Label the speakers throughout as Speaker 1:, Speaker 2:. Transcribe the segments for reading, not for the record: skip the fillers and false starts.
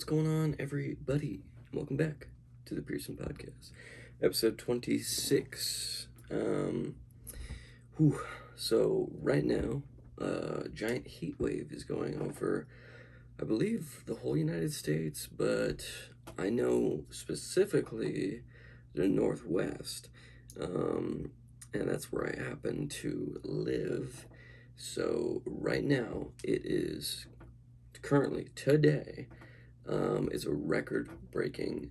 Speaker 1: What's going on, everybody? Welcome back to the Pearson podcast, episode 26. So right now, a giant heat wave is going over, I believe, the whole United States, but I know specifically the Northwest, and that's where I happen to live. So right now, it is currently today is a record-breaking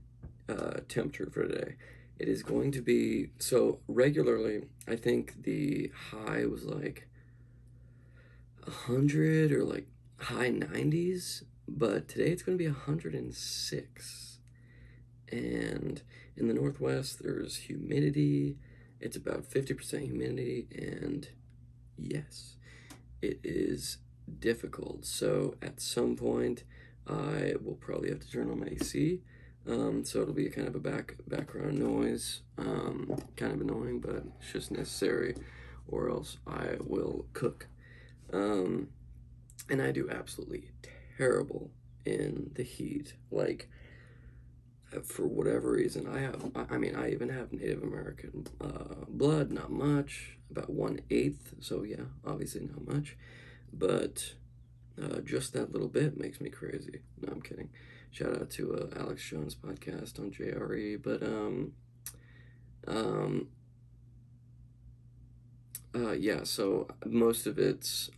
Speaker 1: temperature for today. It is going to be, so regularly, I think the high was like 100 or like high 90s, but today it's going to be 106. And in the Northwest, there's humidity. It's about 50% humidity, and yes, it is difficult. So at some point, I will probably have to turn on my AC. So it'll be kind of a background noise, kind of annoying, but it's just necessary, or else I will cook. And I do absolutely terrible in the heat. Like, for whatever reason, I even have Native American blood, not much, about 1/8. So yeah, obviously not much, but just that little bit makes me crazy. No, I'm kidding. Shout out to Alex Jones' podcast on JRE. But yeah. So most of it's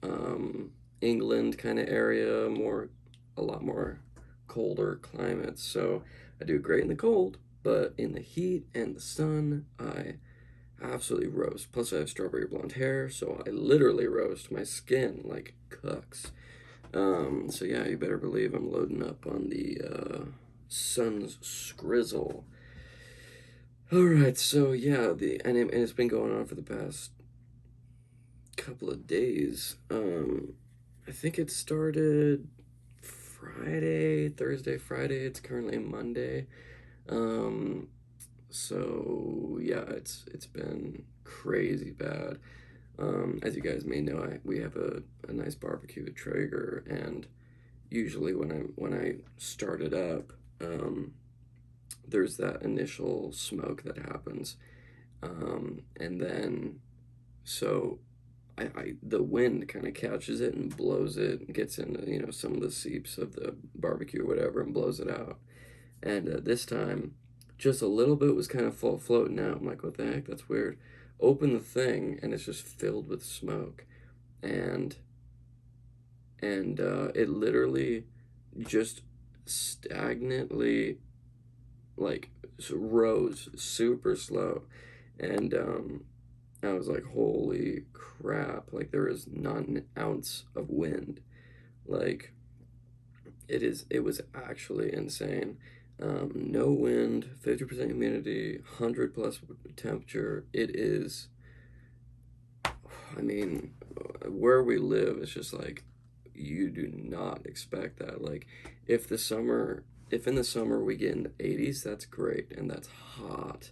Speaker 1: England kind of area, a lot more colder climates. So I do great in the cold, but in the heat and the sun, I absolutely roast. Plus, I have strawberry blonde hair, so I literally roast. My skin like cooks. So yeah, you better believe I'm loading up on the sun's skrizzle. All right, so yeah, and it's been going on for the past couple of days. I think it started Thursday, Friday. It's currently Monday. Um, so yeah, it's been crazy bad. As you guys may know, we have a nice barbecue at Traeger, and usually when I start it up, there's that initial smoke that happens, and then so the wind kind of catches it and blows it, and gets into some of the seeps of the barbecue or whatever, and blows it out. And this time, just a little bit was kind of floating out. I'm like, what the heck? That's weird. Open the thing, and it's just filled with smoke, and it literally just stagnantly like rose super slow, and I was like, holy crap! Like there is not an ounce of wind. Like it was actually insane. No wind, 50% humidity, 100 plus temperature. It is, I mean, where we live, it's just like, you do not expect that. Like, if in the summer we get in the 80s, that's great, and that's hot.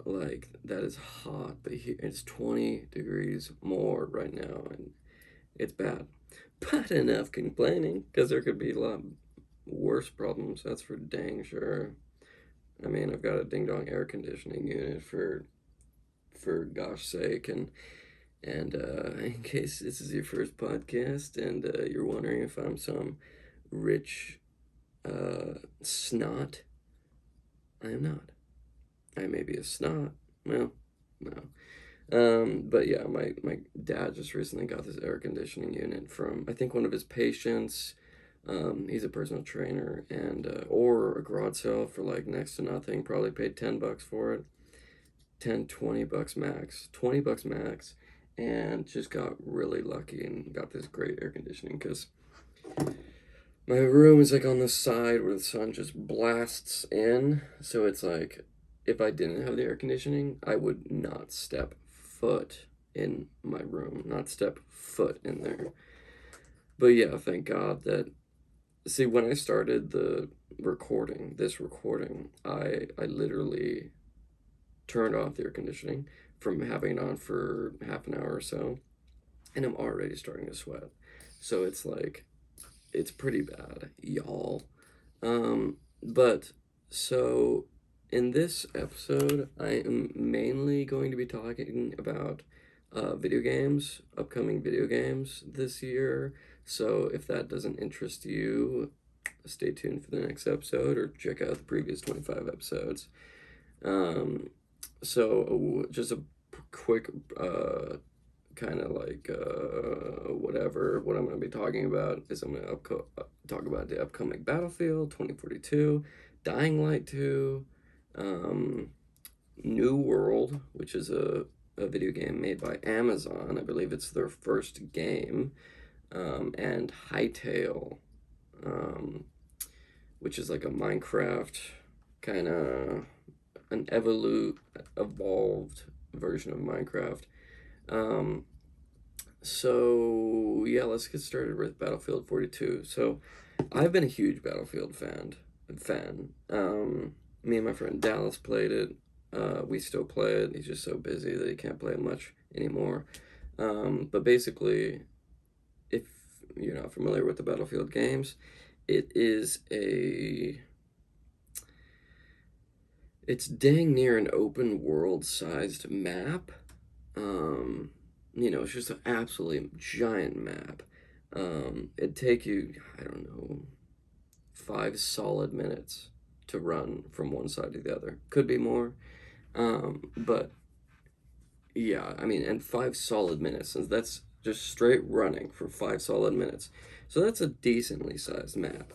Speaker 1: Like, that is hot, but here it's 20 degrees more right now, and it's bad. But enough complaining, because there could be a lot worse problems, that's for dang sure. I mean, I've got a ding dong air conditioning unit for gosh sake, and in case this is your first podcast and you're wondering if I'm some rich snot, I am not. I may be a snot. Well, no. But yeah, my dad just recently got this air conditioning unit from, I think, one of his patients. He's a personal trainer, and or a garage sale for like next to nothing. Probably paid $10 for it. 10, $20 max. $20 max. And just got really lucky and got this great air conditioning, because my room is like on the side where the sun just blasts in. So it's like, if I didn't have the air conditioning, I would not step foot in my room, not step foot in there. But yeah, thank God that. See, when I started this recording, I literally turned off the air conditioning from having it on for half an hour or so, and I'm already starting to sweat. So it's like, it's pretty bad, y'all. But so in this episode, I am mainly going to be talking about video games, upcoming video games this year. So if that doesn't interest you, stay tuned for the next episode or check out the previous 25 episodes. Um, so just a quick kind of like whatever. What I'm going to be talking about is I'm going to talk about the upcoming Battlefield 2042, Dying Light 2, um, New World, which is a video game made by Amazon. I believe it's their first game, and Hytale, um, which is like a Minecraft kind of an evolved version of Minecraft. Um, so yeah, let's get started with Battlefield 42. So I've been a huge Battlefield fan. Me and my friend Dallas played it. We still play it. He's just so busy that he can't play it much anymore. But basically, if you're not familiar with the Battlefield games, it is it's dang near an open world sized map. It's just an absolutely giant map. It'd take you, I don't know, 5 solid minutes to run from one side to the other. Could be more. But yeah, I mean, and 5 solid minutes, and that's just straight running for 5 solid minutes. So that's a decently sized map.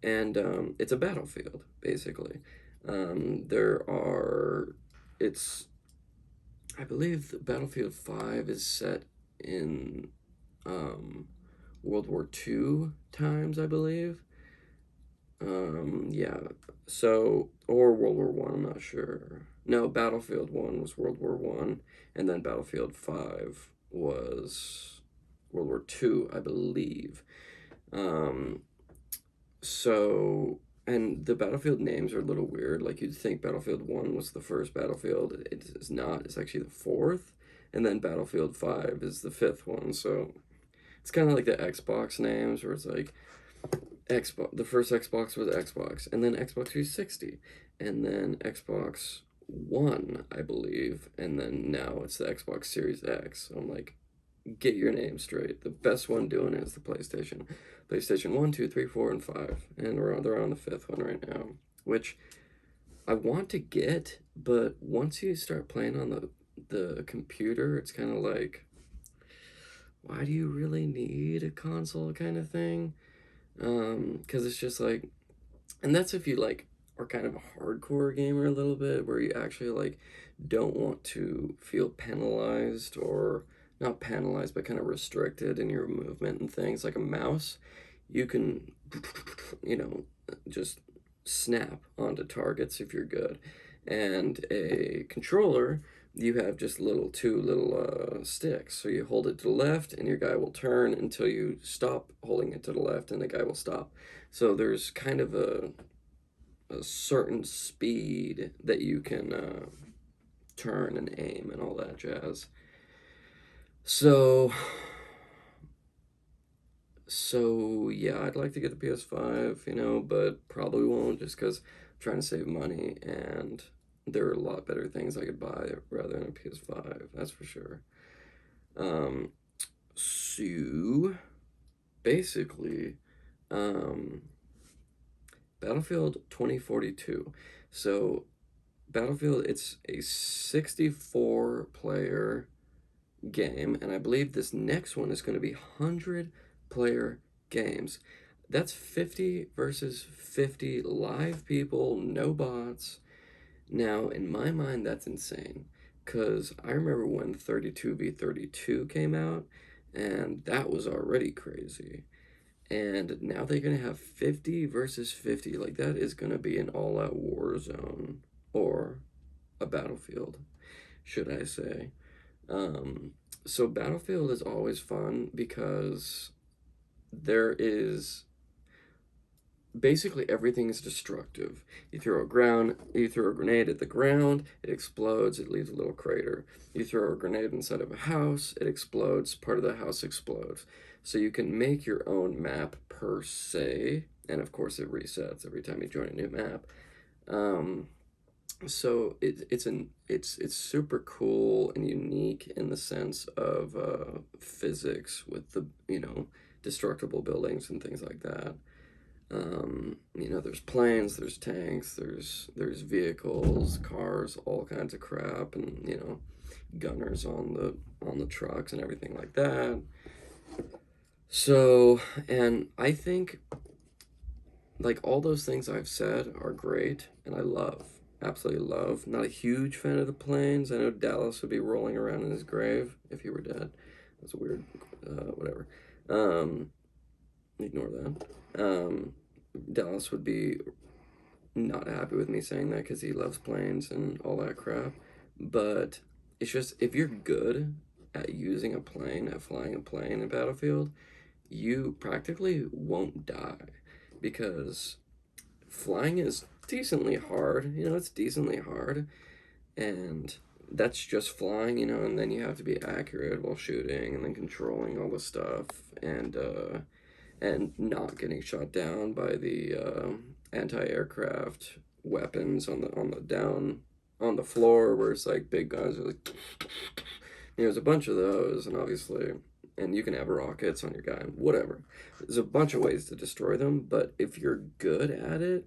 Speaker 1: And it's a battlefield, basically. There are, it's, I believe Battlefield 5 is set in World War II times, I believe. Yeah, so, or World War One, I'm not sure. No, Battlefield 1 was World War One, and then Battlefield 5 was World War II, I believe. Um, so, and the Battlefield names are a little weird. Like, you'd think Battlefield 1 was the first Battlefield. It is not. It's actually the fourth. And then Battlefield 5 is the fifth one. So, it's kind of like the Xbox names, where it's like, Xbox, the first Xbox was Xbox, and then Xbox 360, and then Xbox One, I believe, and then now it's the Xbox Series X. So I'm like, get your name straight. The best one doing it is the PlayStation. PlayStation 1, 2, 3, 4, and 5. And they're on the fifth one right now, which I want to get, but once you start playing on the computer, it's kind of like, why do you really need a console kind of thing? Because it's just like, and that's if you like are kind of a hardcore gamer a little bit, where you actually like don't want to feel penalized, or not penalized, but kind of restricted in your movement and things. Like a mouse, you can, just snap onto targets if you're good. And a controller, you have just two little sticks. So you hold it to the left, and your guy will turn until you stop holding it to the left, and the guy will stop. So there's kind of a certain speed that you can turn and aim and all that jazz. So yeah, I'd like to get the PS5, but probably won't, just because I'm trying to save money, and there are a lot better things I could buy rather than a PS5, that's for sure. So basically, Battlefield 2042. So Battlefield, it's a 64 player game, and I believe this next one is going to be 100-player games. That's 50 versus 50 live people, no bots. Now, in my mind, that's insane, because I remember when 32v32 came out, and that was already crazy. And now they're going to have 50 versus 50. Like, that is going to be an all-out war zone, or a battlefield, should I say. So Battlefield is always fun because there is basically everything is destructive. You throw a grenade at the ground, it explodes, it leaves a little crater. You throw a grenade inside of a house, it explodes, part of the house explodes. So you can make your own map per se, and of course it resets every time you join a new map. Um, so it's super cool and unique in the sense of physics with the destructible buildings and things like that. There's planes, there's tanks, there's vehicles, cars, all kinds of crap, and gunners on the trucks and everything like that. So, and I think like all those things I've said are great, and I love, absolutely love. Not a huge fan of the planes. I know Dallas would be rolling around in his grave if he were dead. That's weird. Whatever. Um, Ignore that. Dallas would be not happy with me saying that because he loves planes and all that crap. But it's just if you're good at using a plane, at flying a plane in Battlefield, you practically won't die because flying is decently hard. It's decently hard, and that's just flying, and then you have to be accurate while shooting and then controlling all the stuff and not getting shot down by the anti-aircraft weapons on the floor where it's like big guns are like there's a bunch of those, and obviously and you can have rockets on your guy, whatever. There's a bunch of ways to destroy them, but if you're good at it,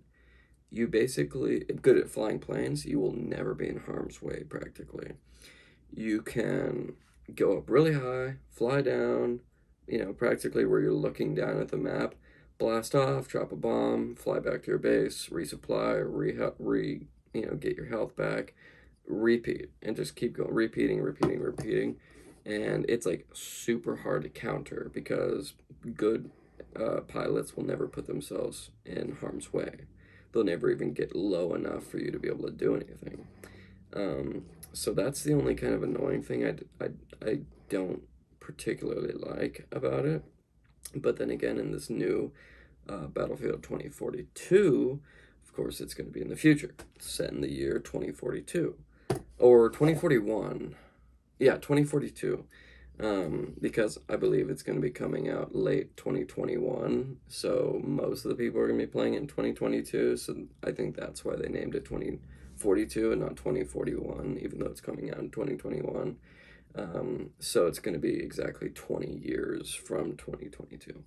Speaker 1: you basically good at flying planes, you will never be in harm's way practically. You can go up really high, fly down, practically where you're looking down at the map, blast off, drop a bomb, fly back to your base, resupply, get your health back, repeat, and just keep going, repeating. And it's like super hard to counter because good pilots will never put themselves in harm's way. They'll never even get low enough for you to be able to do anything. So that's the only kind of annoying thing I don't particularly like about it. But then again, in this new Battlefield 2042, of course, it's going to be in the future, set in the year 2042 or 2041. Yeah, 2042. Because I believe it's going to be coming out late 2021. So most of the people are going to be playing in 2022. So I think that's why they named it 2042 and not 2041, even though it's coming out in 2021. So it's going to be exactly 20 years from 2022.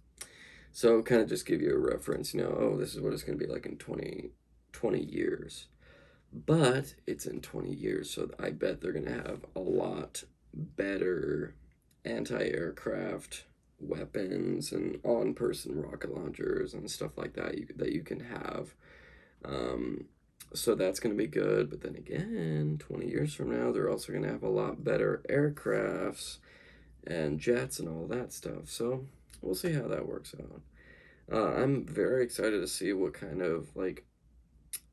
Speaker 1: So kind of just give you a reference, oh, this is what it's going to be like in 20 years. But it's in 20 years, so I bet they're going to have a lot better anti-aircraft weapons and on-person rocket launchers and stuff like that that you can have. So that's going to be good. But then again, 20 years from now, they're also going to have a lot better aircrafts and jets and all that stuff. So we'll see how that works out. I'm very excited to see what kind of like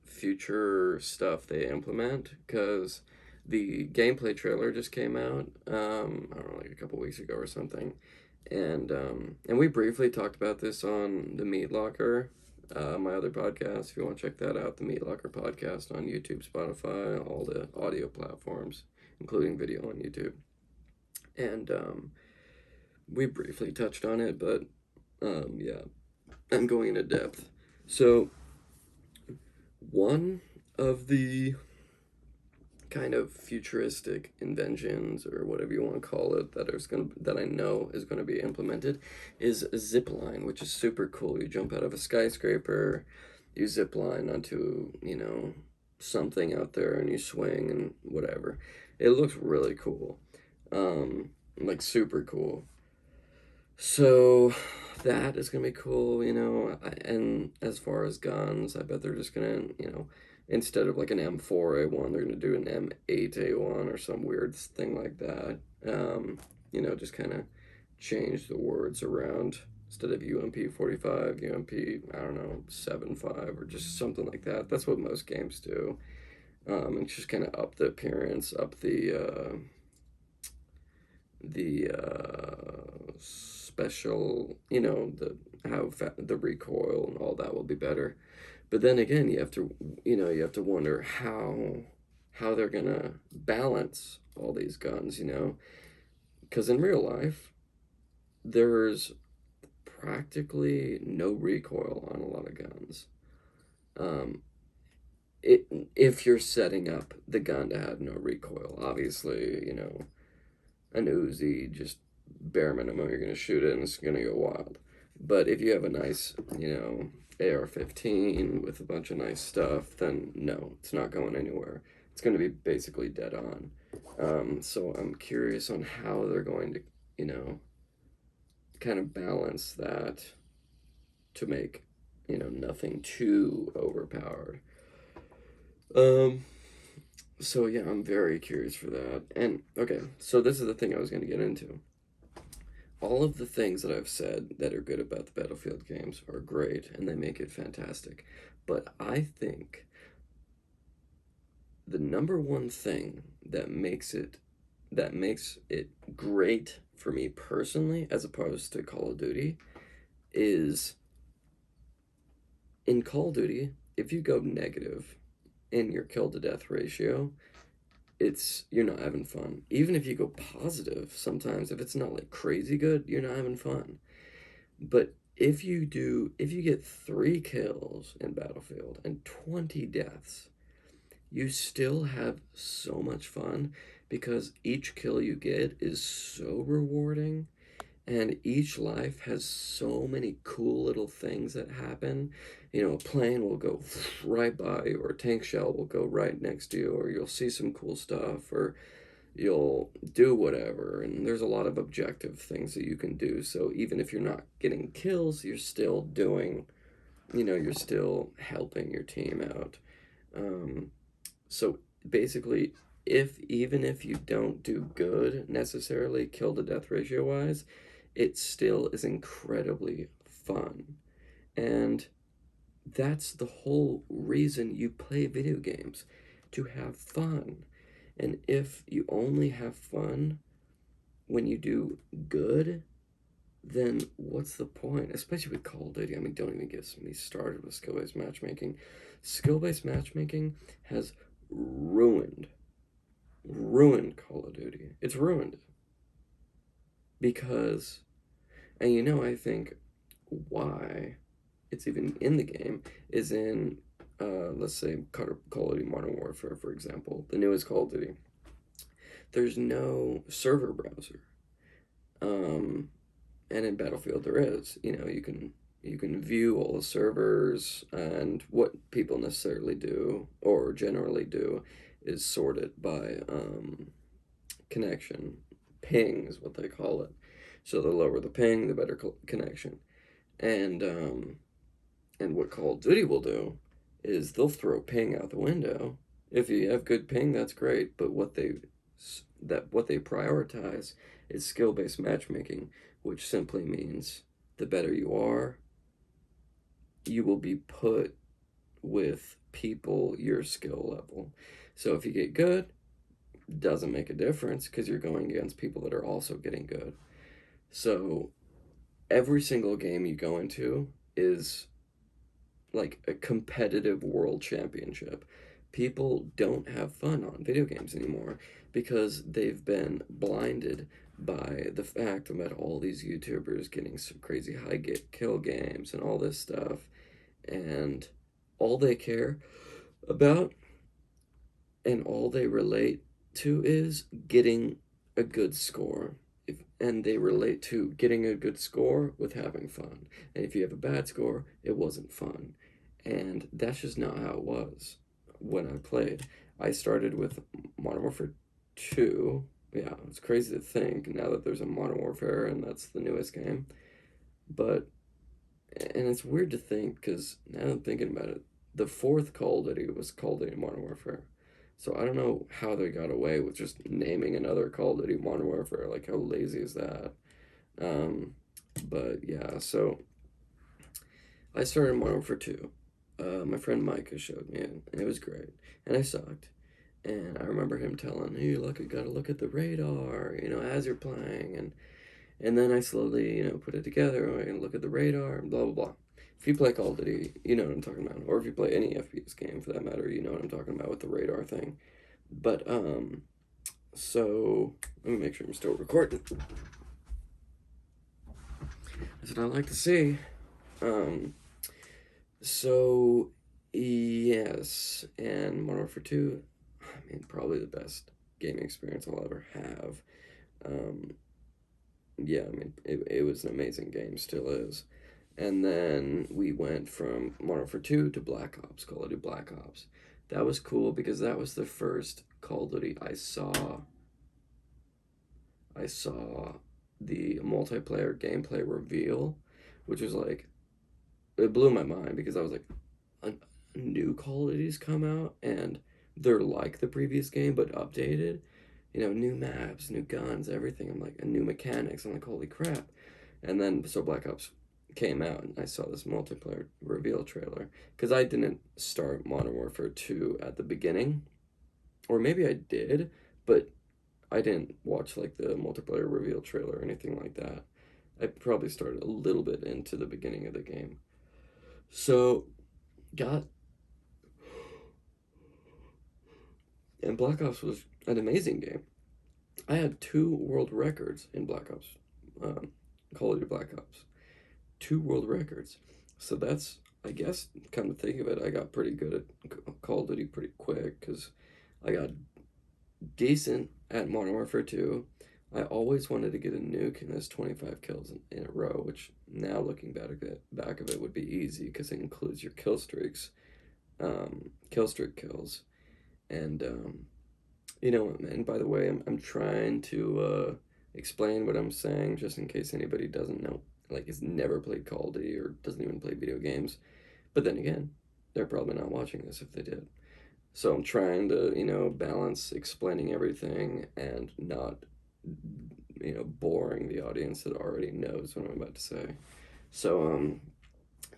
Speaker 1: future stuff they implement because the gameplay trailer just came out. I don't know, like a couple weeks ago or something, and we briefly talked about this on the Meat Locker, my other podcast. If you want to check that out, the Meat Locker podcast on YouTube, Spotify, all the audio platforms, including video on YouTube, and we briefly touched on it, but yeah, I'm going into depth. So one of the kind of futuristic inventions or whatever you want to call it that I know is going to be implemented is a zip line, which is super cool. You jump out of a skyscraper, you zip line onto something out there, and you swing and whatever. It looks really cool, like super cool. So that is gonna be cool, and as far as guns, I bet they're just gonna, instead of like an M4A1, they're gonna do an M8A1 or some weird thing like that. Just kind of change the words around. Instead of UMP 45, UMP, I don't know, 75 or just something like that. That's what most games do. And just kind of up the appearance, up the special, the recoil and all that will be better. But then again, you have to wonder how they're gonna balance all these guns, because in real life there's practically no recoil on a lot of guns. Um, it if you're setting up the gun to have no recoil, obviously, an Uzi, just bare minimum, you're gonna shoot it and it's gonna go wild. But if you have a nice, AR-15 with a bunch of nice stuff, then no, it's not going anywhere. It's gonna be basically dead on. So I'm curious on how they're going to, you know, kind of balance that to make, nothing too overpowered. Um, so yeah, I'm very curious for that. And okay, so this is the thing I was going to get into. All of the things that I've said that are good about the Battlefield games are great and they make it fantastic. But I think the number one thing that makes it great for me personally as opposed to Call of Duty is in Call of Duty, if you go negative in your kill to death ratio, you're not having fun. Even if you go positive, sometimes if it's not like crazy good, you're not having fun. But if you get 3 kills in Battlefield and 20 deaths, you still have so much fun because each kill you get is so rewarding and each life has so many cool little things that happen. A plane will go right by you, or a tank shell will go right next to you, or you'll see some cool stuff, or you'll do whatever. And there's a lot of objective things that you can do. So even if you're not getting kills, you're still doing, you're still helping your team out. So basically, even if you don't do good necessarily kill to death ratio wise, it still is incredibly fun. And that's the whole reason you play video games, to have fun. And if you only have fun when you do good, then what's the point? Especially with Call of Duty. I mean, don't even get me started with skill based matchmaking. Skill based matchmaking has ruined Call of Duty. It's ruined it because, and I think why it's even in the game is in, let's say, Call of Duty Modern Warfare, for example, the newest Call of Duty. There's no server browser, and in Battlefield there is. You can view all the servers, and what people necessarily do or generally do is sort it by connection. Ping is what they call it. So the lower the ping, the better connection. And what Call of Duty will do is they'll throw ping out the window. If you have good ping, that's great. But what they prioritize is skill based matchmaking, which simply means the better you are, you will be put with people your skill level. So if you get good, doesn't make a difference because you're going against people that are also getting good. So every single game you go into is like a competitive world championship. People don't have fun on video games anymore because they've been blinded by the fact about all these YouTubers getting some crazy high kill games and all this stuff. And all they care about and all they relate to is getting a good score. And they relate to getting a good score with having fun. And if you have a bad score, it wasn't fun. And that's just not how it was when I played. I started with Modern Warfare 2. Yeah, it's crazy to think now that there's a Modern Warfare and that's the newest game. But, and it's weird to think because now I'm thinking about it, the fourth Call of Duty was Call of Duty Modern Warfare. So I don't know how they got away with just naming another Call of Duty Modern Warfare. Like, how lazy is that? But yeah, so I started Modern Warfare 2. My friend Micah showed me it, and it was great. And I sucked. And I remember him telling, "Hey, look, you gotta look at the radar, as you're playing." And then I slowly, put it together and look at the radar and blah, blah, blah. If you play Call of Duty, you know what I'm talking about. Or if you play any FPS game for that matter, you know what I'm talking about with the radar thing. But, so, let me make sure I'm still recording. That's what I like to see. Um, so yes, and Modern Warfare 2, I mean, probably the best gaming experience I'll ever have. Um, yeah, I mean, it was an amazing game, still is. And then we went from Modern Warfare 2 to Black Ops, Call of Duty Black Ops. That was cool because that was the first Call of Duty I saw the multiplayer gameplay reveal, which was like, it blew my mind because I was like, a new Call of Duty's come out and they're like the previous game but updated. You know, new maps, new guns, everything. I'm like, and new mechanics. I'm like, holy crap. And then, so Black Ops came out and I saw this multiplayer reveal trailer. Because I didn't start Modern Warfare 2 at the beginning. Or maybe I did, but I didn't watch like the multiplayer reveal trailer or anything like that. I probably started a little bit into the beginning of the game. So, got. And Black Ops was an amazing game. I had two world records in Black Ops, um, Call of Duty Black Ops. Two world records. So that's, I guess, come to think of it, I got pretty good at Call of Duty pretty quick because I got decent at Modern Warfare 2. I always wanted to get a nuke and there's 25 kills in a row, which now looking back of it would be easy because it includes your kill streak kills. And, and by the way, I'm trying to explain what I'm saying just in case anybody doesn't know, like, has never played Call of Duty or doesn't even play video games. But then again, they're probably not watching this if they did. So I'm trying to, balance explaining everything and not, boring the audience that already knows what I'm about to say. So,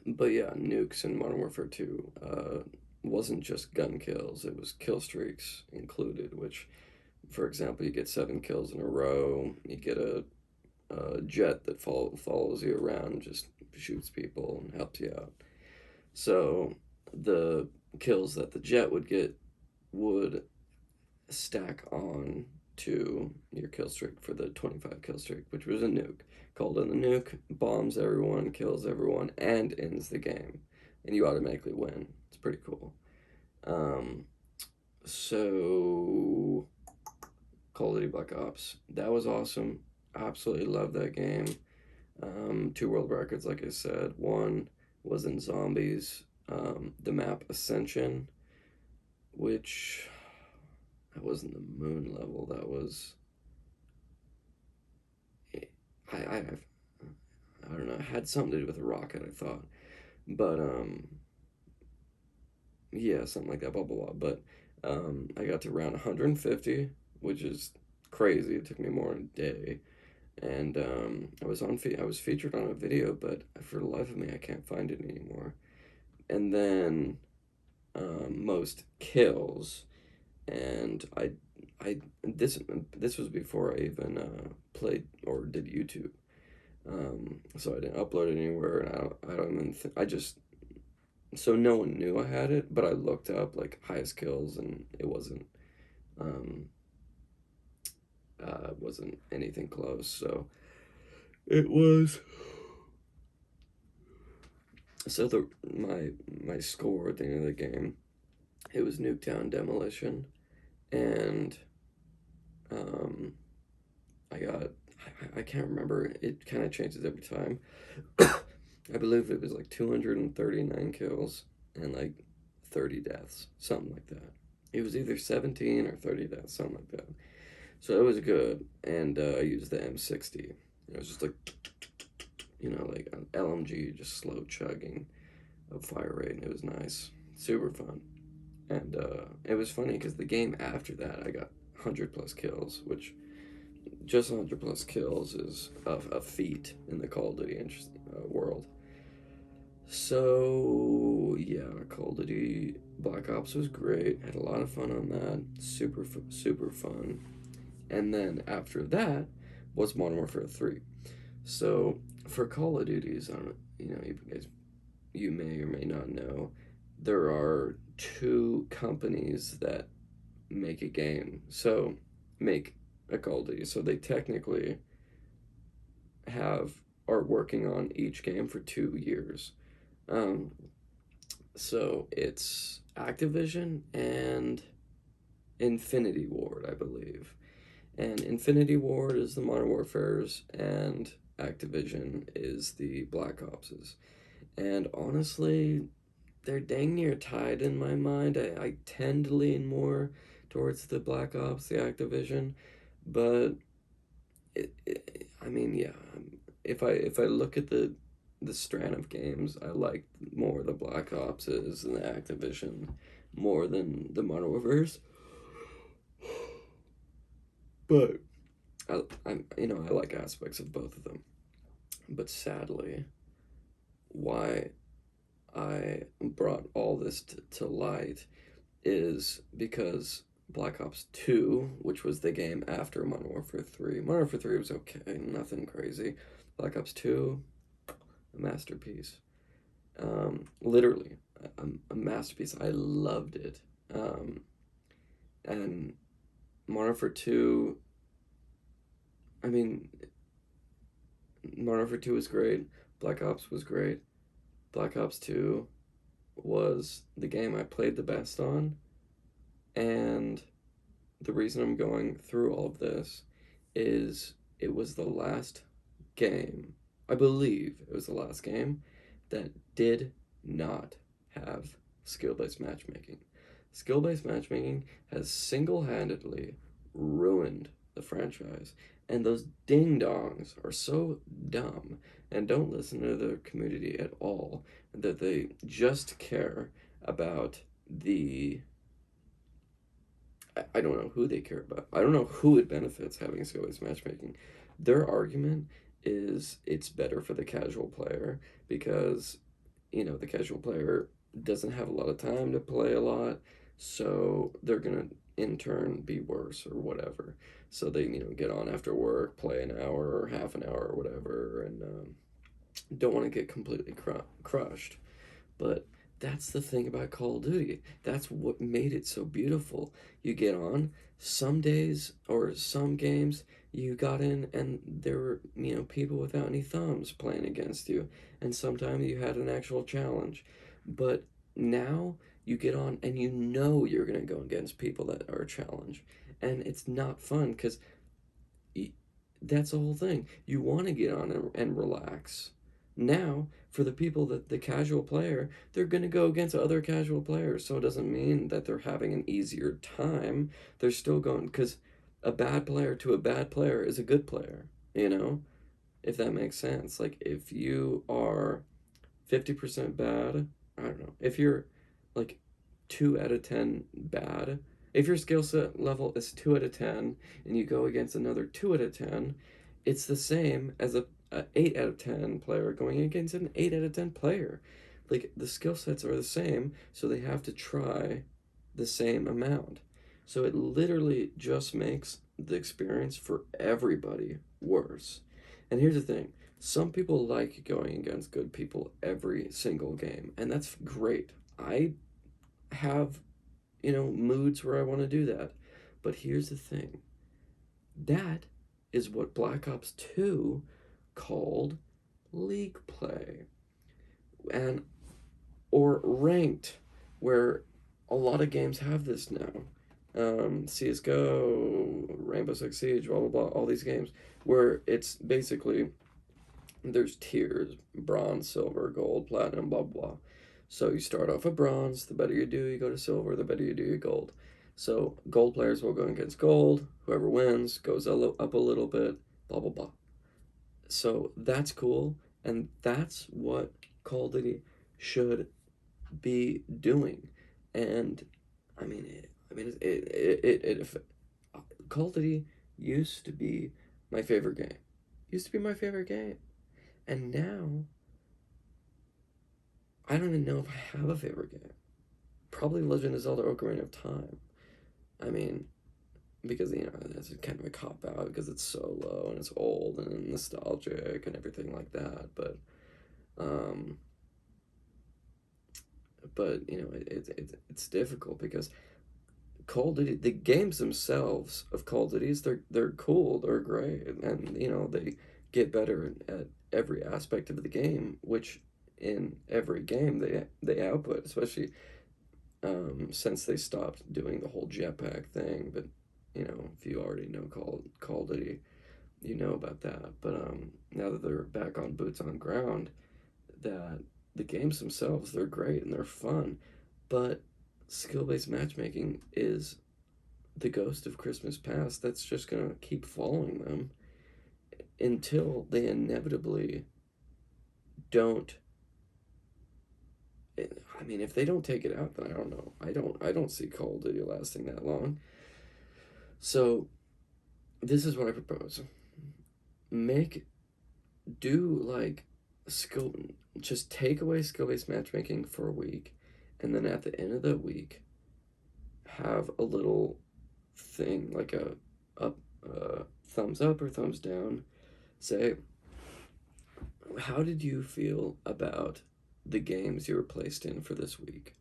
Speaker 1: but yeah, nukes in Modern Warfare 2 wasn't just gun kills, it was kill streaks included, which, for example, you get 7 kills in a row, you get a jet that follows you around and just shoots people and helps you out. So the kills that the jet would get would stack on to your kill streak for the 25 kill streak, which was a nuke. Called in the nuke, bombs everyone, kills everyone, and ends the game. And you automatically win. It's pretty cool. Um, so, Call of Duty Black Ops. That was awesome. Absolutely love that game. Two world records, like I said. One was in Zombies, the map Ascension, which that wasn't the moon level. That was I don't know. It had something to do with a rocket, I thought, but yeah, something like that. Blah blah blah. But I got to round 150, which is crazy. It took me more than a day, and I was featured on a video, but for the life of me, I can't find it anymore. And then most kills, and this was before I even played or did YouTube. So I didn't upload it anywhere, and I don't even I just, so no one knew I had it, but I looked up like highest kills, and it um, wasn't anything close. So it was, so my score at the end of the game, it was Nuketown Demolition, and um, I got, I can't remember. It kind of changes every time. I believe it was like 239 kills and like 30 deaths, something like that. It was either 17 or 30 deaths, something like that. So it was good, and I used the M60. It was just like, like an LMG, just slow chugging of fire rate, and it was nice, super fun. And it was funny because the game after that, I got 100 plus kills, which just 100 plus kills is a feat in the Call of Duty world. So yeah, Call of Duty Black Ops was great. Had a lot of fun on that. Super fun. And then after that was Modern Warfare 3. So for Call of Duties, I don't, you may or may not know, there are two companies that make a game. So make a Call of Duty. So they technically have are working on each game for 2 years. Um, so it's Activision and Infinity Ward, I believe. And Infinity Ward is the Modern Warfare's, and Activision is the Black Ops's. And honestly, they're dang near tied in my mind. I tend to lean more towards the Black Ops, the Activision, but I mean, yeah. If I look at the strand of games, I like more the Black Ops's and the Activision more than the Modern Warfare's. But I like aspects of both of them. But sadly, why I brought all this to light is because Black Ops 2, which was the game after Modern Warfare 3, Modern Warfare 3 was okay, nothing crazy. Black Ops 2, a masterpiece. Literally, a masterpiece. I loved it. And Modern Warfare 2, I mean, Modern Warfare 2 was great. Black Ops was great. Black Ops 2 was the game I played the best on. And the reason I'm going through all of this is it was the last game, I believe it was the last game that did not have skill based matchmaking. Skill based matchmaking has single handedly ruined the franchise. And those ding dongs are so dumb and don't listen to the community at all that they just care about the I don't know who they care about. I don't know who it benefits having skill-based matchmaking. Their argument is it's better for the casual player because, the casual player doesn't have a lot of time to play a lot, so they're gonna in turn be worse or whatever. So they, get on after work, play an hour or half an hour or whatever, and don't want to get completely crushed. But that's the thing about Call of Duty. That's what made it so beautiful. You get on, some days or some games, you got in and there were, people without any thumbs playing against you. And sometimes you had an actual challenge. But now you get on and you're going to go against people that are a challenge. And it's not fun because that's the whole thing. You want to get on and relax. Now, for the people that the casual player, they're going to go against other casual players. So it doesn't mean that they're having an easier time. They're still going, because a bad player to a bad player is a good player, if that makes sense. Like, if you are 50% bad, I don't know. If you're like 2 out of 10 bad, if your skill set level is 2 out of 10 and you go against another 2 out of 10, it's the same as a 8 out of 10 player going against an 8 out of 10 player. Like, the skill sets are the same, so they have to try the same amount. So it literally just makes the experience for everybody worse. And here's the thing, some people like going against good people every single game, and that's great. I have, moods where I want to do that. But here's the thing, that is what Black Ops 2 called league play and or ranked, where a lot of games have this now. CSGO, Rainbow Six Siege, blah blah blah, all these games where it's basically there's tiers: bronze, silver, gold, platinum, blah blah. So you start off at bronze, the better you do, you go to silver, the better you do, you gold. So gold players will go against gold. Whoever wins goes up a little bit, blah blah blah. So that's cool, and that's what Call of Duty should be doing. And if Call of Duty used to be my favorite game, used to be my favorite game, and now I don't even know if I have a favorite game. Probably Legend of Zelda: Ocarina of Time. I mean, because that's kind of a cop out because it's so low and it's old and nostalgic and everything like that. Um, but it's difficult because Call of Duty, the games themselves of Call of Duty's, they're cool, they're great, and they get better at every aspect of the game, which in every game they output, especially since they stopped doing the whole jetpack thing. But if you already know Call of Duty, you know about that. But now that they're back on boots on ground, that the games themselves, they're great and they're fun, but skill-based matchmaking is the ghost of Christmas past that's just gonna keep following them until they inevitably don't. I mean, if they don't take it out, then I don't know. I don't see Call of Duty lasting that long. So this is what I propose. Do like skill, just take away skill-based matchmaking for a week, and then at the end of the week have a little thing like a thumbs up or thumbs down. Say, how did you feel about the games you were placed in for this week?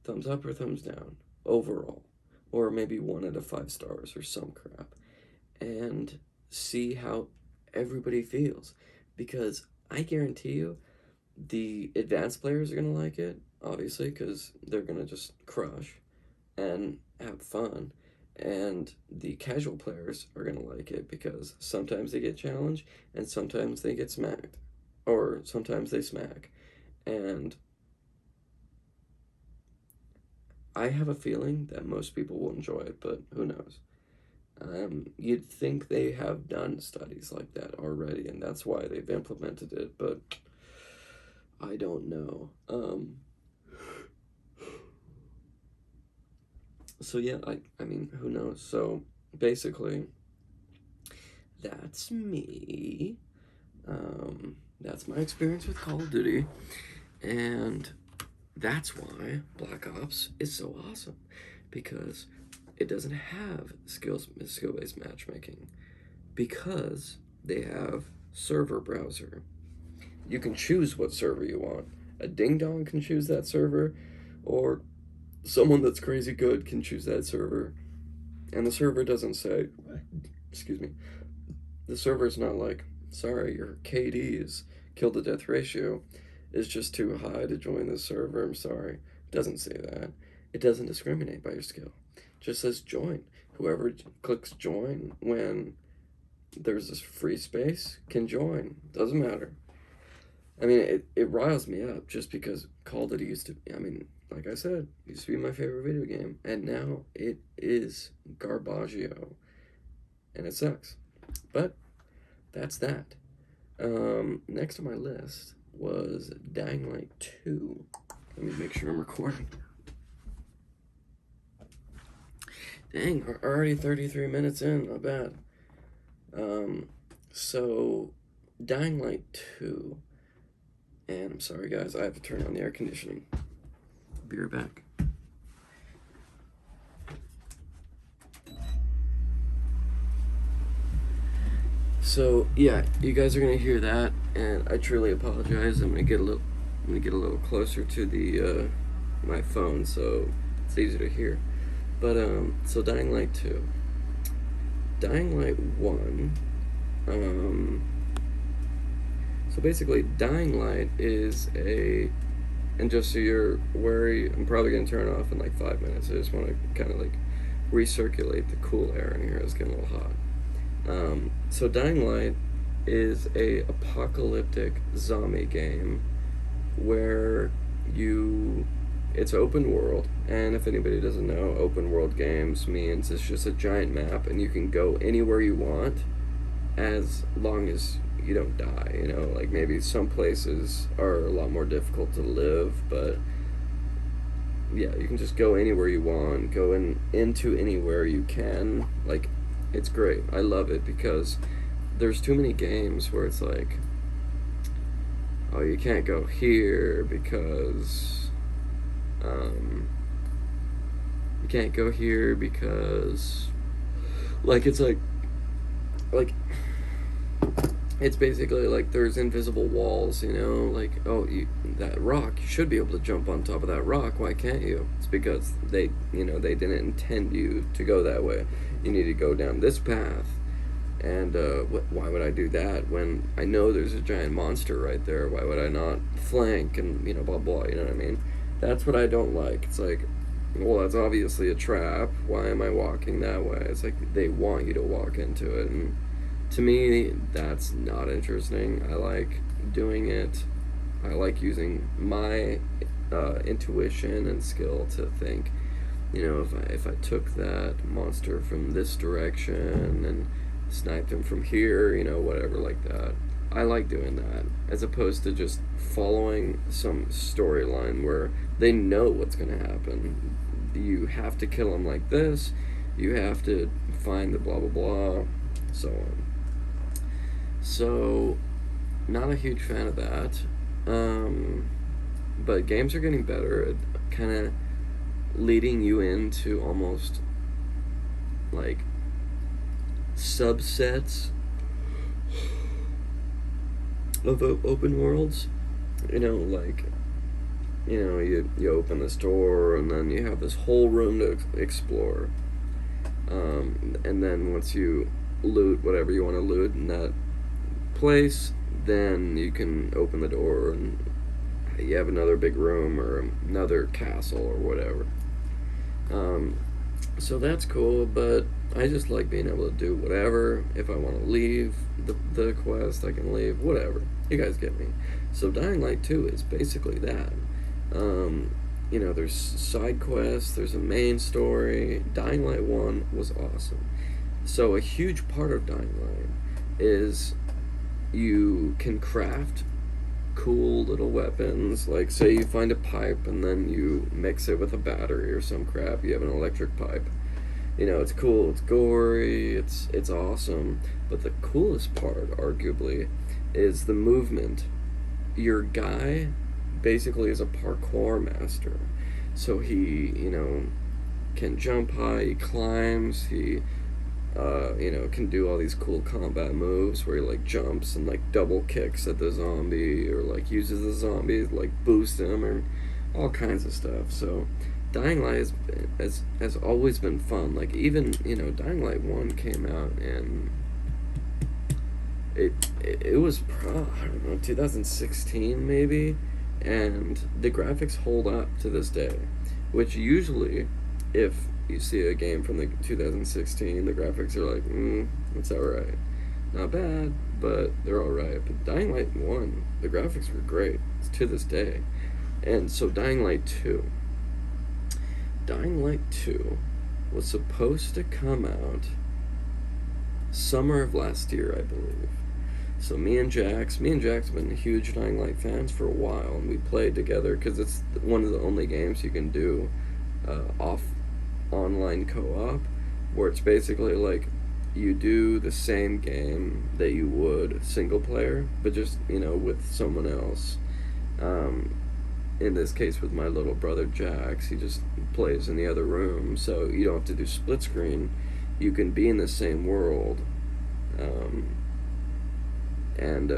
Speaker 1: Thumbs up or thumbs down overall, or maybe 1 out of 5 stars or some crap, and see how everybody feels. Because I guarantee you the advanced players are going to like it, obviously, because they're going to just crush and have fun. And the casual players are going to like it because sometimes they get challenged and sometimes they get smacked. Or sometimes they smack. And I have a feeling that most people will enjoy it, but who knows? You'd think they have done studies like that already, and that's why they've implemented it, but I don't know. So yeah, I mean, who knows? So basically, that's me. That's my experience with Call of Duty, and that's why Black Ops is so awesome, because it doesn't have skill-based matchmaking, because they have server browser. You can choose what server you want. A ding-dong can choose that server, or someone that's crazy good can choose that server. And the server doesn't say, excuse me, the server's not like, sorry, your KD's kill-to-death ratio is just too high to join this server, I'm sorry. It doesn't say that. It doesn't discriminate by your skill. It just says join. Whoever clicks join when there's this free space can join. Doesn't matter. I mean, it riles me up just because Call of Duty used to, I mean, like I said, used to be my favorite video game, and now it is garbaggio, and it sucks. But that's that. Next on my list was Dying Light 2. Let me make sure I'm recording. Dang, we're already 33 minutes in, not bad. So, Dying Light 2. And I'm sorry, guys, I have to turn on the air conditioning. Be right back. So yeah, you guys are gonna hear that, and I truly apologize. I'm gonna get a little closer to the my phone so it's easier to hear. But so Dying Light 2, Dying Light 1. So basically, Dying Light is and just so you're wary, I'm probably gonna turn it off in like 5 minutes. I just want to kind of like recirculate the cool air in here. It's getting a little hot. So Dying Light is a apocalyptic zombie game where it's open world, and if anybody doesn't know, open world games means it's just a giant map and you can go anywhere you want as long as you don't die, like maybe some places are a lot more difficult to live, but yeah, you can just go anywhere you want, go into anywhere you can. Like, it's great. I love it because there's too many games where it's like, oh, you can't go here because you can't go here because it's like it's basically like there's invisible walls, like, oh, that rock, you should be able to jump on top of that rock, why can't you? It's because they didn't intend you to go that way. You need to go down this path, And why would I do that when I know there's a giant monster right there? Why would I not flank and, blah, blah, you know what I mean? That's what I don't like. It's like, well, that's obviously a trap. Why am I walking that way? It's like they want you to walk into it. And to me, that's not interesting. I like doing it. I like using my intuition and skill to think, if I took that monster from this direction and sniped him from here, whatever like that. I like doing that as opposed to just following some storyline where they know what's going to happen. You have to kill him like this. You have to find the blah blah blah, so on. So, not a huge fan of that. But games are getting better at kind of leading you into almost like subsets of open worlds. Like, you open this door and then you have this whole room to explore. And then once you loot whatever you want to loot in that place, then you can open the door and you have another big room or another castle or whatever. So that's cool, but I just like being able to do whatever. If I want to leave the quest, I can leave, whatever. You guys get me. So Dying Light 2 is basically that. There's side quests, there's a main story. Dying Light 1 was awesome. So a huge part of Dying Light is you can craft cool little weapons. Like, say you find a pipe and then you mix it with a battery or some crap. You have an electric pipe. It's cool. It's gory. It's awesome. But the coolest part, arguably, is the movement. Your guy basically is a parkour master. So he, can jump high. He climbs. He can do all these cool combat moves where he like jumps and like double kicks at the zombie or like uses the zombie to like boost him or all kinds of stuff. So Dying Light has always been fun. Like even Dying Light 1 came out and it was I don't know, 2016 maybe, and the graphics hold up to this day, which usually if you see a game from the 2016, the graphics are like, it's alright. Not bad, but they're alright. But Dying Light 1, the graphics were great. It's to this day. And so Dying Light 2. Dying Light 2 was supposed to come out summer of last year, I believe. So me and Jax have been huge Dying Light fans for a while, and we played together because it's one of the only games you can do off online co-op, where it's basically like you do the same game that you would single player, but just with someone else. In this case, with my little brother Jax, he just plays in the other room, so you don't have to do split screen. You can be in the same world, and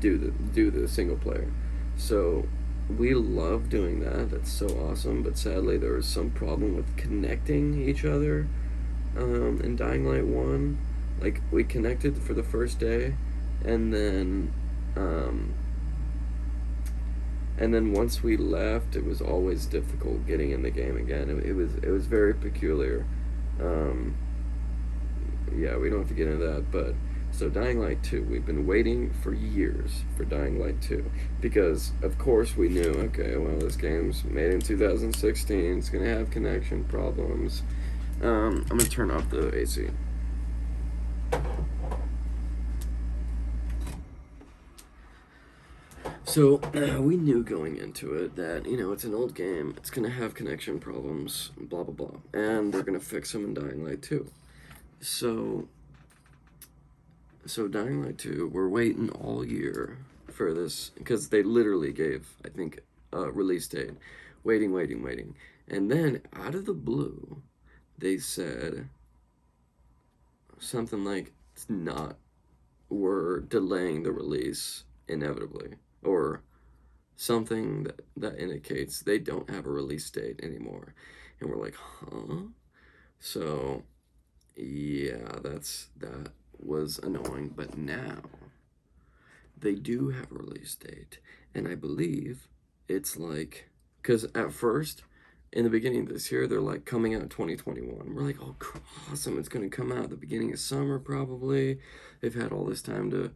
Speaker 1: do the single player. So we love doing that. That's so awesome. But sadly, there was some problem with connecting each other in Dying Light 1. Like, we connected for the first day, and then once we left, it was always difficult getting in the game again. It was very peculiar. Yeah, we don't have to get into that, but so Dying Light 2, we've been waiting for years for Dying Light 2 because, of course, we knew, okay, well, this game's made in 2016, it's going to have connection problems. I'm going to turn off the AC. So, we knew going into it that, it's an old game, it's going to have connection problems, blah, blah, blah, and they're going to fix them in Dying Light 2. So Dying Light 2, we're waiting all year for this, because they literally gave, I think, a release date. Waiting. And then, out of the blue, they said something like, we're delaying the release inevitably. Or something that indicates they don't have a release date anymore. And we're like, huh? So, yeah, that's that. was annoying, but now they do have a release date, and I believe it's like, because at first, in the beginning of this year, they're like coming out in 2021. We're like, oh, awesome, it's going to come out at the beginning of summer, probably. They've had all this time to,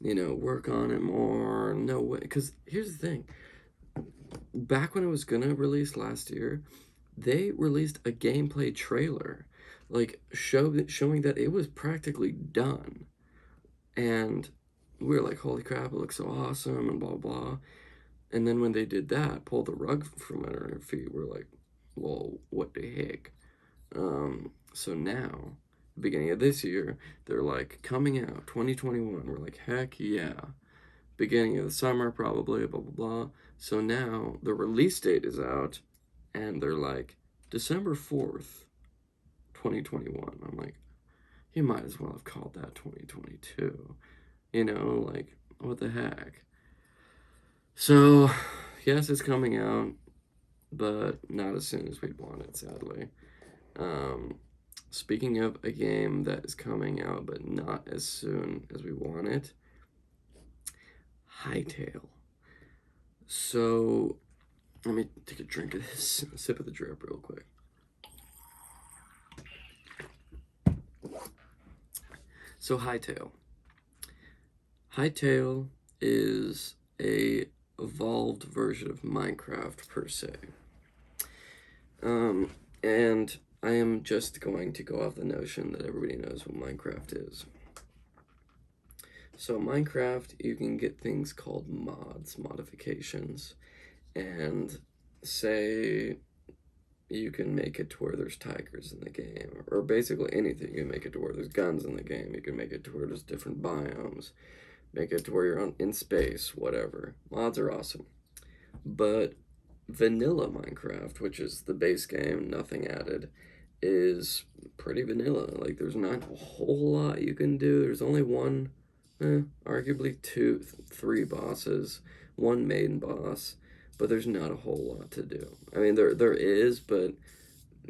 Speaker 1: work on it more. No way. Because here's the thing, back when it was going to release last year, they released a gameplay trailer, like showing that it was practically done. And we were like, holy crap, it looks so awesome, and blah, blah. And then when they did that, pulled the rug from under our feet, we're like, well, what the heck? So now, beginning of this year, they're like, coming out 2021. We're like, heck yeah. Beginning of the summer, probably, blah, blah, blah. So now the release date is out, and they're like, December 4th, 2021. I'm like, you might as well have called that 2022. Like, what the heck? So, yes, it's coming out, but not as soon as we want it, sadly. Speaking of a game that is coming out, but not as soon as we want it, Hytale. So, let me take a drink of this, sip of the drip real quick. So, Hytale. Hytale is a evolved version of Minecraft per se. And I am just going to go off the notion that everybody knows what Minecraft is. So Minecraft, you can get things called mods, modifications, and say you can make it to where there's tigers in the game, or basically anything. You can make it to where there's guns in the game. You can make it to where there's different biomes. Make it to where you're in space, whatever. Mods are awesome. But vanilla Minecraft, which is the base game, nothing added, is pretty vanilla. Like, there's not a whole lot you can do. There's only one, arguably two, three bosses, one main boss, but there's not a whole lot to do. I mean, there is, but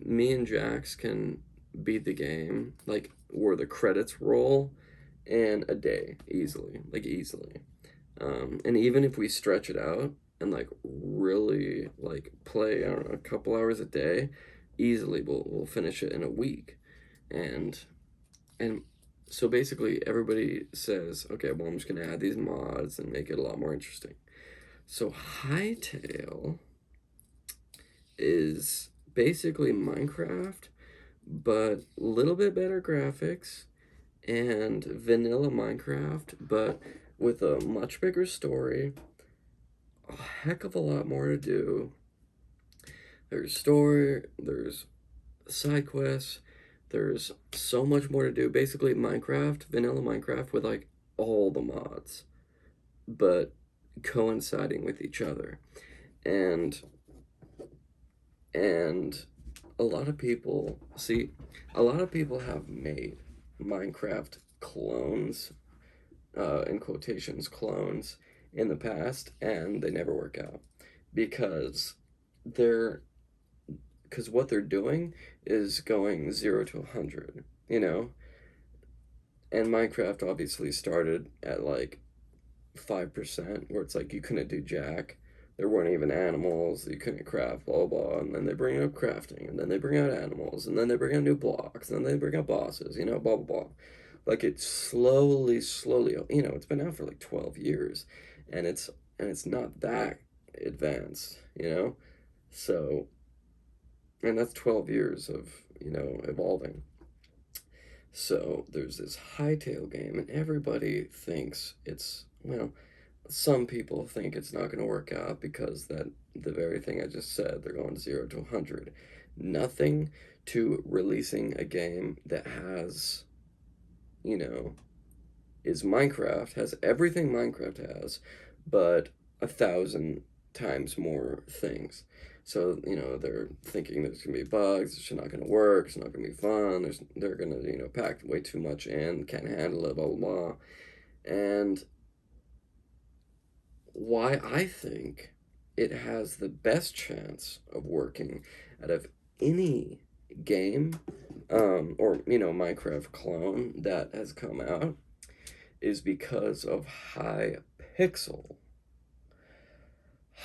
Speaker 1: me and Jax can beat the game, like, where the credits roll in a day, easily. And even if we stretch it out and, like, really, like, play, I don't know, a couple hours a day, easily we'll finish it in a week. And so basically everybody says, okay, well, I'm just going to add these mods and make it a lot more interesting. So Hytale is basically Minecraft, but a little bit better graphics, and vanilla Minecraft, but with a much bigger story, a heck of a lot more to do. There's story, there's side quests, there's so much more to do. Basically Minecraft, vanilla Minecraft with like all the mods, but coinciding with each other. And a lot of people have made Minecraft clones, in quotations, clones, in the past, and they never work out because what they're doing is going 0 to 100, and Minecraft obviously started at like 5%, where it's like you couldn't do jack. There weren't even animals, you couldn't craft, blah, blah, and then they bring up crafting, and then they bring out animals, and then they bring out new blocks, and then they bring out bosses, blah, blah, blah. Like, it's slowly, it's been out for like 12 years, and it's not that advanced, So, and that's 12 years of, evolving. So, there's this Hytale game, and everybody thinks it's, some people think it's not going to work out because the very thing I just said, they're going 0 to 100. Nothing to releasing a game that has, is Minecraft, has everything Minecraft has, but 1,000 times more things. So, they're thinking there's going to be bugs, it's not going to work, it's not going to be fun, they're going to, pack way too much in, can't handle it, blah, blah, blah. And why I think it has the best chance of working out of any game or Minecraft clone that has come out, is because of Hypixel.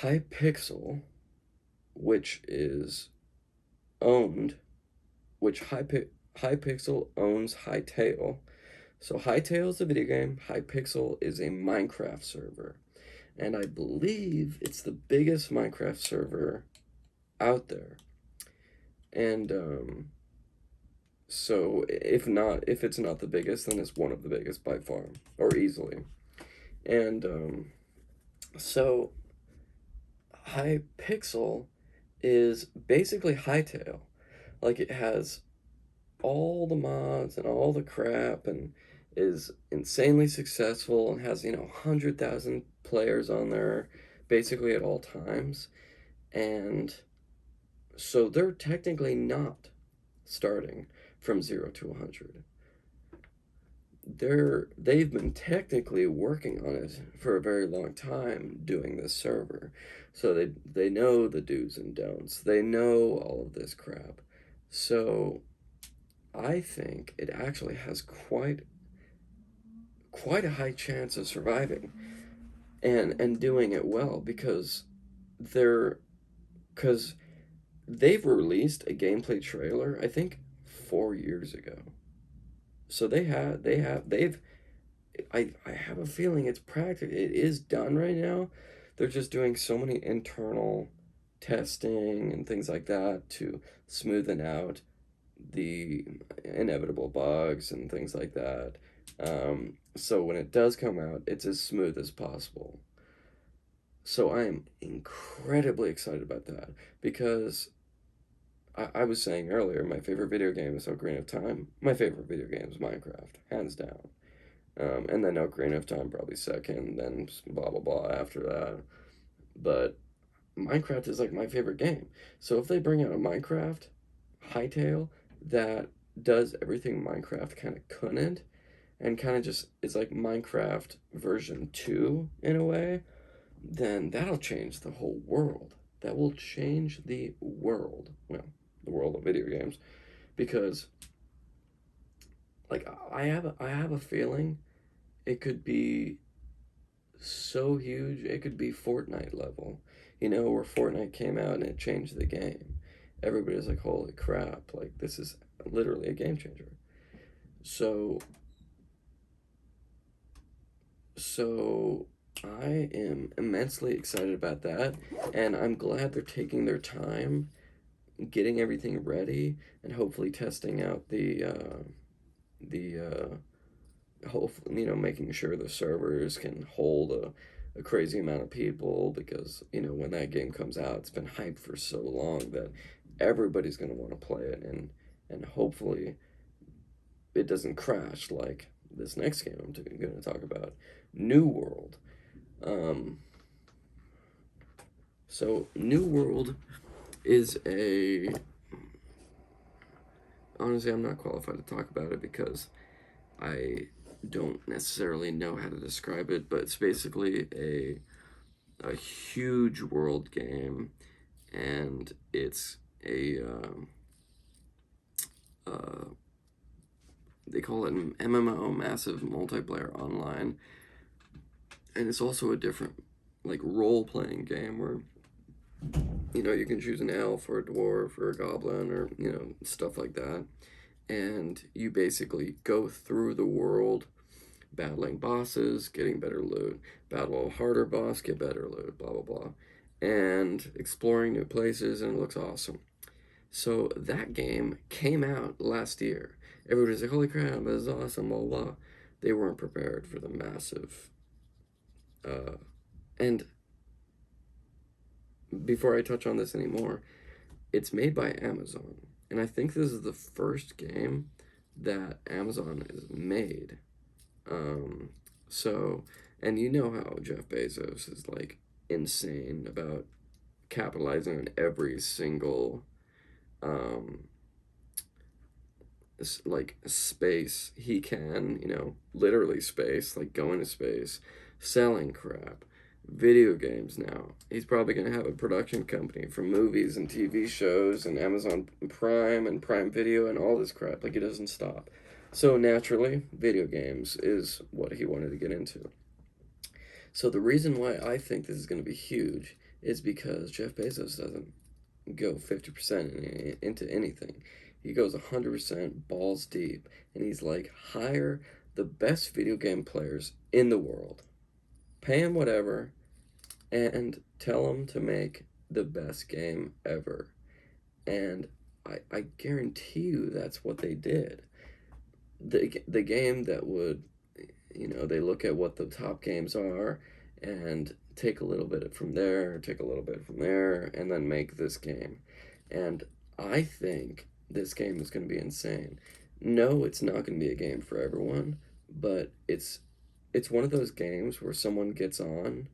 Speaker 1: Hypixel, which is owned, which Hypixel owns Hytale. So Hytale is a video game. Hypixel is a Minecraft server, and I believe it's the biggest Minecraft server out there. And so if it's not the biggest, then it's one of the biggest by far, or easily. And so Hypixel is basically Hytale. Like, it has all the mods and all the crap, and is insanely successful, and has 100,000 players on there basically at all times. And so they're technically not starting from 0 to 100. They've been technically working on it for a very long time, doing this server. So they know the do's and don'ts. They know all of this crap. So I think it actually has quite a high chance of surviving and doing it well, because they're because they've released a gameplay trailer, I think, 4 years ago. So they've I have a feeling it is done right now. They're just doing so many internal testing and things like that to smoothen out the inevitable bugs and things like that. So when it does come out, it's as smooth as possible. So I am incredibly excited about that, because I was saying earlier, my favorite video game is Ocarina of Time. My favorite video game is Minecraft, hands down. And then Ocarina of Time probably second, then blah blah blah after that. But Minecraft is like my favorite game. So if they bring out a Minecraft Hytale that does everything Minecraft kind of couldn't, and kind of just is like Minecraft version 2 in a way, then that'll change the whole world. That will change the world. Well, the world of video games, because like I have a feeling it could be so huge. It could be Fortnite level, where Fortnite came out and it changed the game. Everybody's like, holy crap, like this is literally a game changer. So so I am immensely excited about that, and I'm glad they're taking their time getting everything ready, and hopefully testing out the hopefully, making sure the servers can hold a crazy amount of people, because when that game comes out, it's been hyped for so long that everybody's going to want to play it, and hopefully it doesn't crash like this next game I'm going to talk about, New World. um so New World is a honestly, I'm not qualified to talk about it, because I don't necessarily know how to describe it, but it's basically a huge world game, and it's a uh, they call it an MMO, massive multiplayer online, and it's also a different like role playing game where you can choose an elf or a dwarf or a goblin, or stuff like that, and you basically go through the world battling bosses, getting better loot, battle a harder boss, get better loot, blah blah blah, and exploring new places, and it looks awesome. So that game came out last year. Everybody's like, holy crap, this is awesome, blah blah. They weren't prepared for the massive and before I touch on this anymore, it's made by Amazon. And I think this is the first game that Amazon has made. Um, so, and you know how Jeff Bezos is like insane about capitalizing on every single, um, like space he can, literally space, like going to space, selling crap, video games now. He's probably going to have a production company for movies and TV shows and Amazon Prime and Prime Video and all this crap. Like, he doesn't stop. So, naturally, video games is what he wanted to get into. So, the reason why I think this is going to be huge is because Jeff Bezos doesn't go 50% into anything. He goes 100% balls deep. And he's like, hire the best video game players in the world, pay them whatever, and tell them to make the best game ever. And I guarantee you that's what they did. The game that would, they look at what the top games are and take a little bit from there, take a little bit from there, and then make this game. And I think this game is going to be insane. No, it's not going to be a game for everyone, but it's one of those games where someone gets on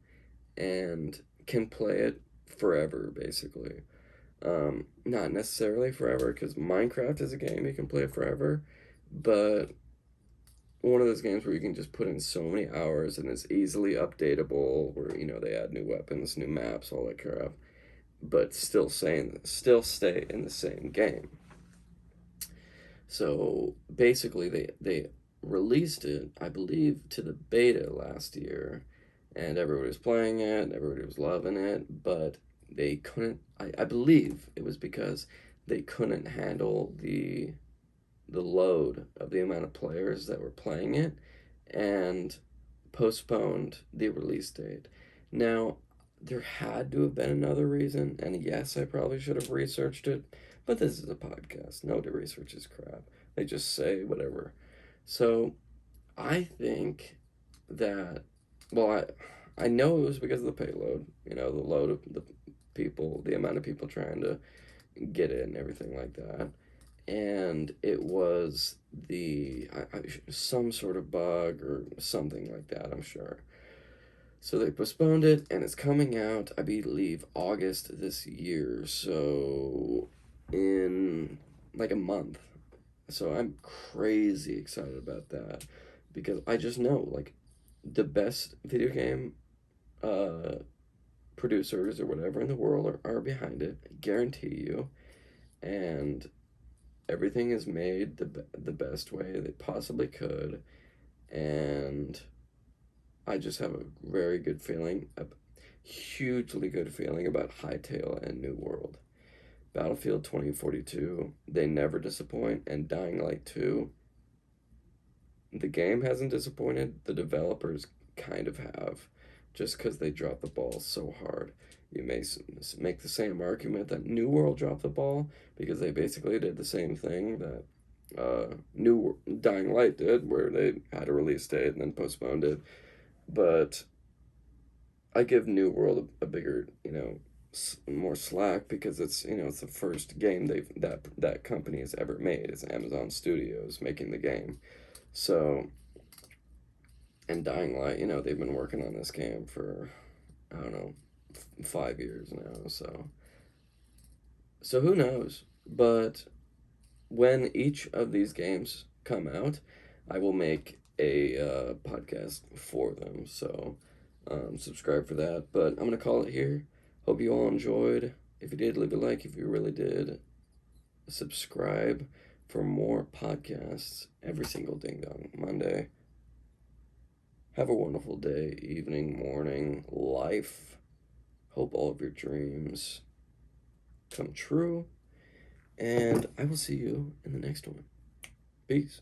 Speaker 1: and can play it forever, basically. Not necessarily forever, because Minecraft is a game you can play forever, but one of those games where you can just put in so many hours and it's easily updatable, where they add new weapons, new maps, all that crap, but still stay in the same game. So basically, they released it, I believe, to the beta last year, and everybody was playing it, and everybody was loving it, but they couldn't. I believe it was because they couldn't handle the load of the amount of players that were playing it, and postponed the release date. Now, there had to have been another reason, and yes, I probably should have researched it, but this is a podcast. Nobody researches crap. They just say whatever. So, I think that, well, I know it was because of the payload, the load of the people, the amount of people trying to get it and everything like that. And it was some sort of bug or something like that, I'm sure. So they postponed it, and it's coming out, I believe, August this year. So in like a month. So I'm crazy excited about that, because I just know, like, the best video game producers or whatever in the world are behind it. I guarantee you. And everything is made the best way they possibly could. And I just have a very good feeling, a hugely good feeling about Hytale and New World. Battlefield 2042, they never disappoint, and Dying Light 2, the game hasn't disappointed, the developers kind of have, just because they dropped the ball so hard. You may make the same argument that New World dropped the ball, because they basically did the same thing that New Dying Light did, where they had a release date and then postponed it. But I give New World a bigger, more slack, because it's the first game that company has ever made. It's Amazon Studios making the game. So, and Dying Light, they've been working on this game for, I don't know, 5 years now. So who knows? But when each of these games come out, I will make a podcast for them. So subscribe for that. But I'm gonna call it here. Hope you all enjoyed. If you did, leave a like. If you really did, subscribe for more podcasts every single Ding Dong Monday. Have a wonderful day, evening, morning, life. Hope all of your dreams come true. And I will see you in the next one. Peace.